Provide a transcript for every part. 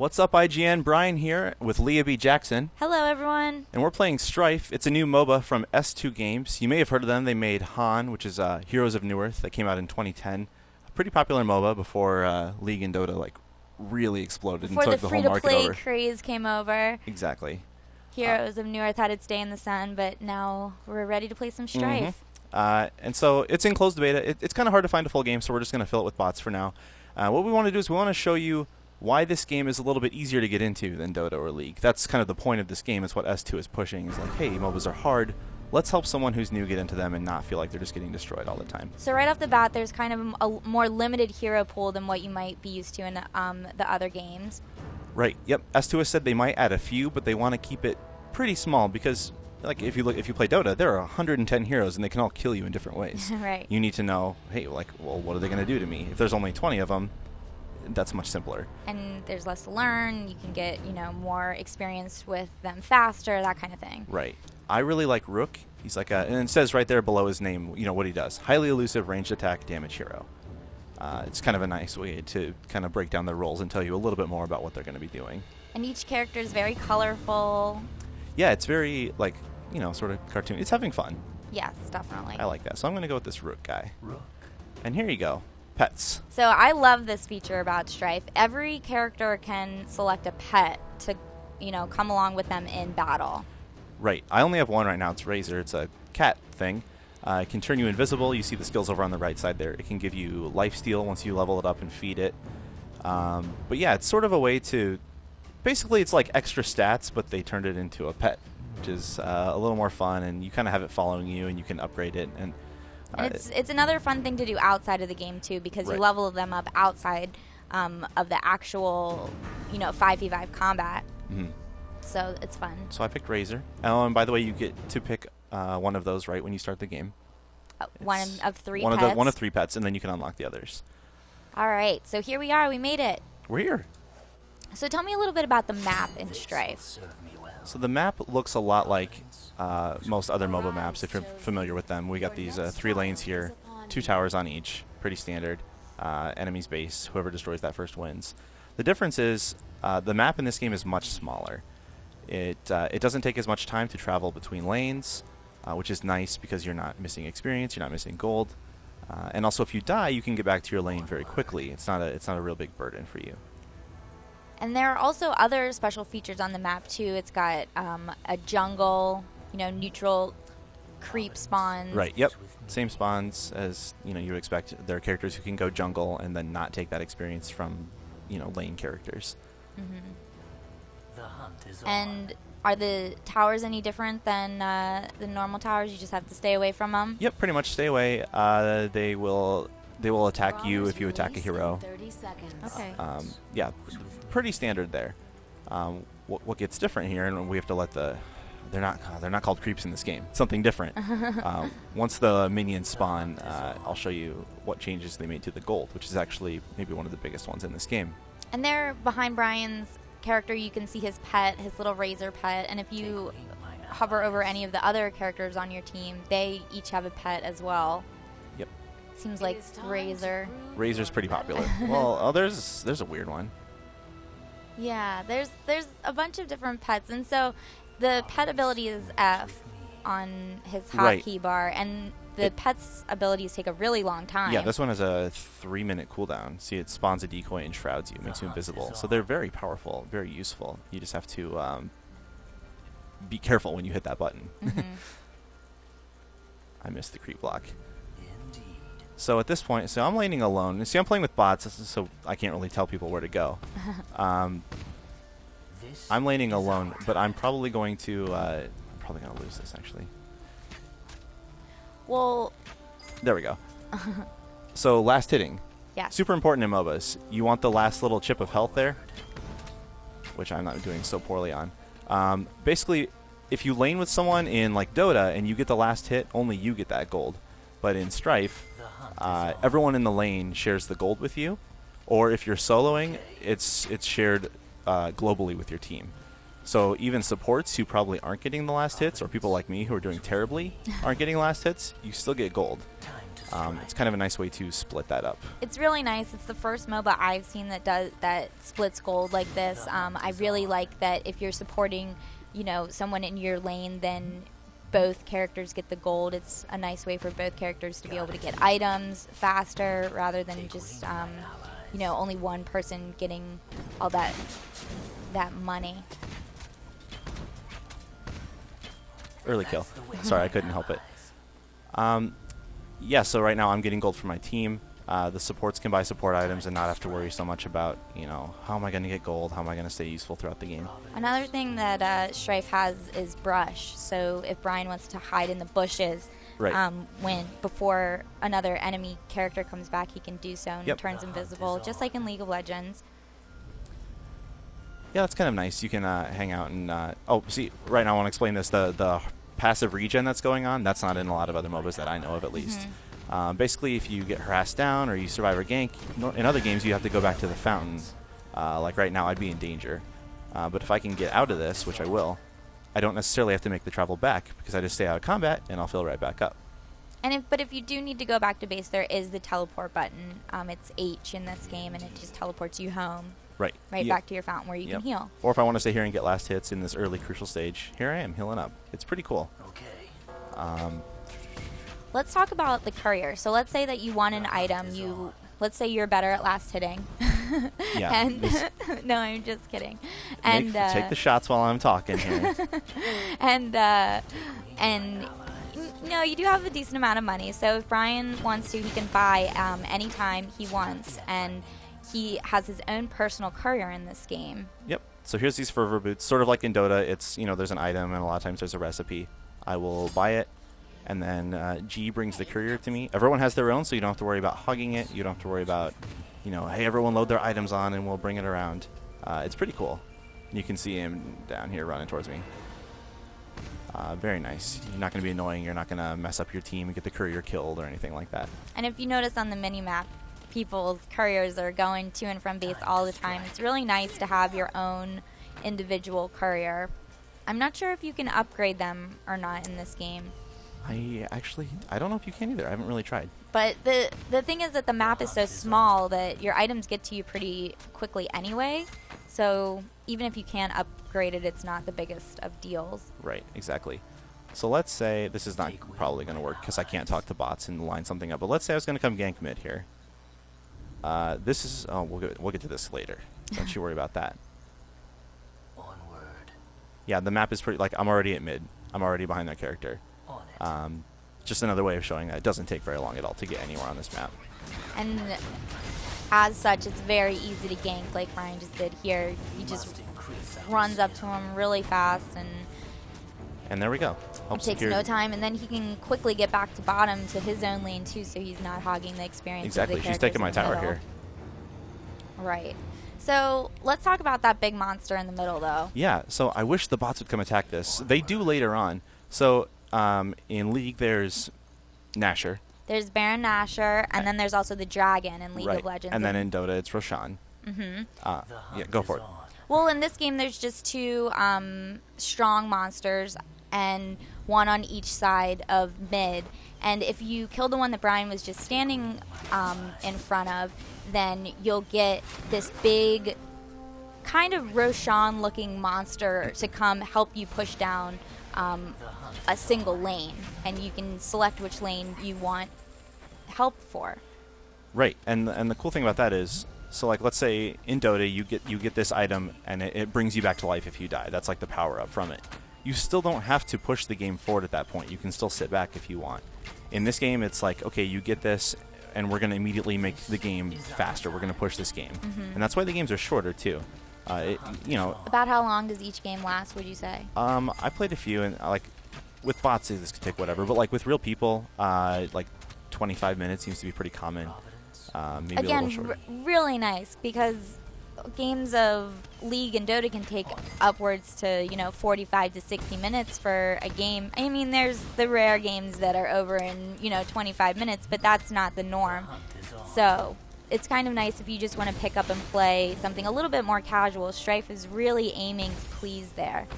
What's up, IGN? Brian here with Leah B. Jackson. Hello, everyone. And we're playing Strife. It's a new MOBA from S2 Games. You may have heard of them. They made Han, which is Heroes of Newerth, that came out in 2010. A pretty popular MOBA before League and Dota really exploded Before and took the the whole market free-to-play over. craze came over. Exactly. Heroes of Newerth had its day in the sun, but now we're ready to play some Strife. And so it's in closed beta. It's kind of hard to find a full game, so we're just going to fill it with bots for now. What we want to do is we want to show you why this game is a little bit easier to get into than Dota or League. That's kind of the point of this game. It's what S2 is pushing. Is like, hey, MOBAs are hard. Let's help someone who's new get into them and not feel like they're just getting destroyed all the time. So right off the bat, there's kind of a more limited hero pool than what you might be used to in the other games. Right. Yep. S2 has said they might add a few, but they want to keep it pretty small because, like, if you play Dota, there are 110 heroes and they can all kill you in different ways. Right. You need to know, hey, well, what are they going to do to me? If there's only 20 of them, that's much simpler. And there's less to learn. You can get, more experience with them faster, that kind of thing. Right. I really like Rook. He's like and it says right there below his name, what he does. Highly elusive, ranged attack, damage hero. It's kind of a nice way to kind of break down their roles and tell you a little bit more about what they're going to be doing. And each character is very colorful. Yeah, it's very, sort of cartoon. It's having fun. Yes, definitely. I like that. So I'm going to go with this Rook guy. Rook. And here you go. Pets. So I love this feature about Strife. Every character can select a pet to, come along with them in battle. Right. I only have one right now. It's Razor. It's a cat thing. It can turn you invisible. You see the skills over on the right side there. It can give you lifesteal once you level it up and feed it. But yeah, it's sort of a way to... Basically, it's like extra stats, but they turned it into a pet, which is a little more fun, and you kind of have it following you, and you can upgrade it. And it's another fun thing to do outside of the game, too, because right. You level them up outside of the actual, 5v5 combat. Mm-hmm. So it's fun. So I picked Razor. Oh, and by the way, you get to pick one of those right when you start the game. One of three pets? pets? One of three pets, and then you can unlock the others. All right. So here we are. We made it. We're here. So tell me a little bit about the map in Strife. So the map looks a lot like most other MOBA maps, if you're familiar with them. We got these 3 lanes here, 2 towers on each, pretty standard. Enemy's base, whoever destroys that first wins. The difference is the map in this game is much smaller. It doesn't take as much time to travel between lanes, which is nice because you're not missing experience, you're not missing gold. And also if you die, you can get back to your lane very quickly. It's not a real big burden for you. And there are also other special features on the map, too. It's got a jungle, neutral creep spawns. Right, yep. Same spawns as, you would expect. There are characters who can go jungle and then not take that experience from, lane characters. Mm-hmm. And are the towers any different than the normal towers? You just have to stay away from them? Yep, pretty much stay away. They will attack you if you attack a hero. Okay. Yeah, pretty standard there. What gets different here, and we have to let they're not called creeps in this game. Something different. Once the minions spawn, I'll show you what changes they made to the gold, which is actually maybe one of the biggest ones in this game. And there, behind Brian's character, you can see his pet, his little Razor pet, and if you hover over any of the other characters on your team, they each have a pet as well. Yep. Seems like Razor. Razor's pretty popular. Well, there's a weird one. Yeah, there's a bunch of different pets, and so the pet ability is F on his hotkey bar, and the pet's abilities take a really long time. Yeah, this one has a 3-minute cooldown. See, it spawns a decoy and shrouds you, makes you invisible. So they're very powerful, very useful. You just have to be careful when you hit that button. Mm-hmm. I missed the creep block. So at this point, I'm laning alone. See, I'm playing with bots, so I can't really tell people where to go. I'm laning alone, but I'm probably going to lose this, actually. Well, there we go. So last hitting. Yeah. Super important in MOBAs. You want the last little chip of health there, which I'm not doing so poorly on. Basically, if you lane with someone in like Dota and you get the last hit, only you get that gold. But in Strife, everyone in the lane shares the gold with you. Or if you're soloing, it's shared globally with your team. So even supports who probably aren't getting the last hits, or people like me who are doing terribly aren't getting last hits, you still get gold. It's kind of a nice way to split that up. It's really nice. It's the first MOBA I've seen that splits gold like this. I really like that if you're supporting, someone in your lane, then both characters get the gold. It's a nice way for both characters to be able to get items faster rather than just, only one person getting all that money. Early kill. Sorry, I couldn't help it. Yeah, so right now I'm getting gold for my team. The supports can buy support items and not have to worry so much about, how am I going to get gold? How am I going to stay useful throughout the game? Another thing that Strife has is brush. So if Brian wants to hide in the bushes, right. Before another enemy character comes back, he can do so and turns invisible, just like in League of Legends. Yeah, that's kind of nice. You can hang out and... see, right now I want to explain this. The passive regen that's going on, that's not in a lot of other MOBAs that I know of, at least. Basically, if you get harassed down or you survive a gank, in other games you have to go back to the fountain. Like right now, I'd be in danger. But if I can get out of this, which I will, I don't necessarily have to make the travel back because I just stay out of combat and I'll fill right back up. But if you do need to go back to base, there is the teleport button. It's H in this game, and it just teleports you home. Right. Back to your fountain where you can heal. Or if I want to stay here and get last hits in this early crucial stage, here I am healing up. It's pretty cool. Okay. Let's talk about the courier. So let's say that you want an item. Let's say you're better at last hitting. Yeah. No, I'm just kidding. And take the shots while I'm talking here. and you do have a decent amount of money. So if Brian wants to, he can buy anytime he wants, and he has his own personal courier in this game. Yep. So here's these fervor boots, sort of like in Dota. It's there's an item, and a lot of times there's a recipe. I will buy it, and then G brings the courier to me. Everyone has their own, so you don't have to worry about hugging it. You don't have to worry about, hey, everyone load their items on, and we'll bring it around. It's pretty cool. You can see him down here running towards me. Very nice. You're not going to be annoying. You're not going to mess up your team and get the courier killed or anything like that. And if you notice on the mini-map, people's couriers are going to and from base all the time. It's really nice to have your own individual courier. I'm not sure if you can upgrade them or not in this game. I don't know if you can either. I haven't really tried. But the thing is that the map is so small that your items get to you pretty quickly anyway. So even if you can upgrade it, it's not the biggest of deals. Right, exactly. So let's say this is not probably going to work because I can't talk to bots and line something up. But let's say I was going to come gank mid here. This is we'll get to this later. Don't you worry about that. Onward. Yeah, the map is pretty. I'm already at mid. I'm already behind that character. Just another way of showing that it doesn't take very long at all to get anywhere on this map. And as such, it's very easy to gank, like Ryan just did here. He just runs up to him really fast, and there we go. It takes no time, and then he can quickly get back to bottom to his own lane too, so he's not hogging the experience. Exactly. Of the She's taking my tower here. Right. So let's talk about that big monster in the middle, though. Yeah. So I wish the bots would come attack this. They do later on. So in League, there's Nasher. There's Baron Nashor, and then there's also the Dragon in League of Legends. And then in Dota, it's Roshan. Mm-hmm. Yeah, go for it. Well, in this game, there's just two strong monsters, and one on each side of mid. And if you kill the one that Brian was just standing in front of, then you'll get this big, kind of Roshan-looking monster to come help you push down a single lane, and you can select which lane you want help for. Right, and the cool thing about that is, so let's say in Dota you get this item and it brings you back to life if you die. That's like the power up from it. You still don't have to push the game forward at that point. You can still sit back if you want. In this game, it's like, okay, you get this, and we're going to immediately make the game faster. We're going to push this game, and that's why the games are shorter too. About how long does each game last, would you say? I played a few, and with bots, this could take whatever, but with real people, 25 minutes seems to be pretty common. Maybe again, a little shorter. Really nice, because games of League and Dota can take upwards to 45 to 60 minutes for a game. I mean, there's the rare games that are over in 25 minutes, but that's not the norm. So it's kind of nice if you just want to pick up and play something a little bit more casual. Strife is really aiming to please there.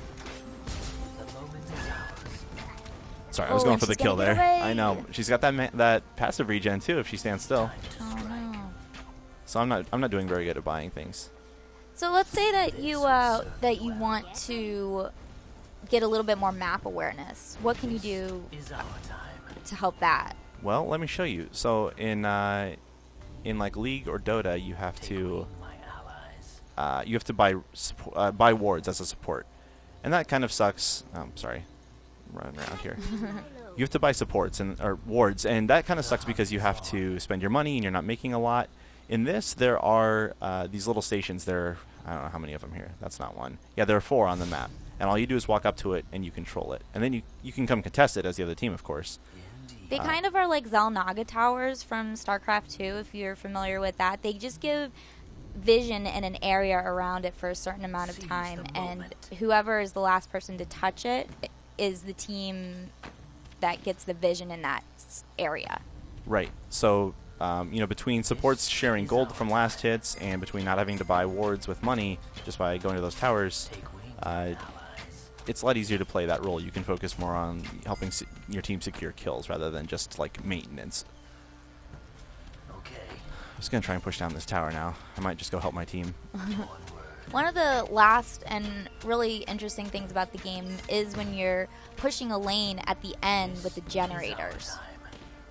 Sorry, I was Oh, going and for the she's gonna kill get there. away. I know. She's got that passive regen too if she stands still. Oh no. So I'm not doing very good at buying things. So let's say that you want to get a little bit more map awareness. What can you do to help that? Well, let me show you. So in like League or Dota, you have to buy wards as a support, and that kind of sucks. Sorry, I'm running around here. You have to buy supports or wards, and that kind of sucks because you have to spend your money and you're not making a lot. In this, there are these little stations. I don't know how many of them here. That's not one. Yeah, there are 4 on the map, and all you do is walk up to it and you control it, and then you can come contest it as the other team, of course. They kind of are like Xel'Naga towers from StarCraft 2, if you're familiar with that. They just give vision in an area around it for a certain amount of time, and whoever is the last person to touch it is the team that gets the vision in that area. Right. So, between supports sharing gold from last hits and between not having to buy wards with money just by going to those towers, it's a lot easier to play that role. You can focus more on helping your team secure kills rather than just like maintenance. I'm just gonna try and push down this tower now. I might just go help my team. One of the last and really interesting things about the game is when you're pushing a lane at the end with the generators.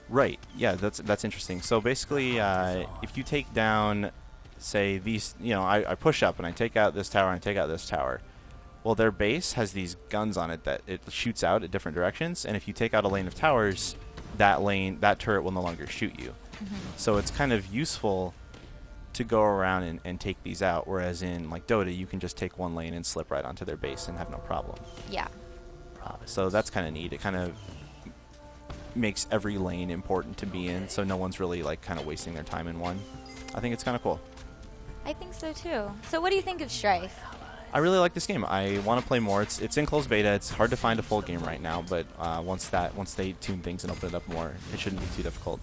Right. Yeah, that's interesting. So basically, if you take down, say these, I push up and I take out this tower and I take out this tower. Well, their base has these guns on it that it shoots out at different directions, and if you take out a lane of towers, that turret will no longer shoot you. Mm-hmm. So it's kind of useful to go around and take these out, whereas in like Dota, you can just take one lane and slip right onto their base and have no problem. Yeah. So that's kind of neat. It kind of makes every lane important to be in, so no one's really like kind of wasting their time in one. I think it's kind of cool. I think so too. So what do you think of Strife? I really like this game. I want to play more. It's in closed beta. It's hard to find a full game right now, but once they tune things and open it up more, it shouldn't be too difficult.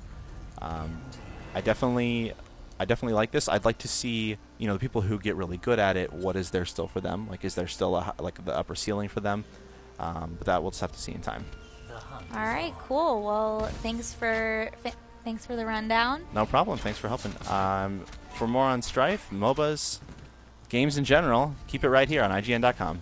I definitely like this. I'd like to see the people who get really good at it. What is there still for them? Like, is there still the upper ceiling for them? But that we'll just have to see in time. All right, cool. Well, thanks for the rundown. No problem. Thanks for helping. For more on Strife, MOBAs, games in general, keep it right here on IGN.com.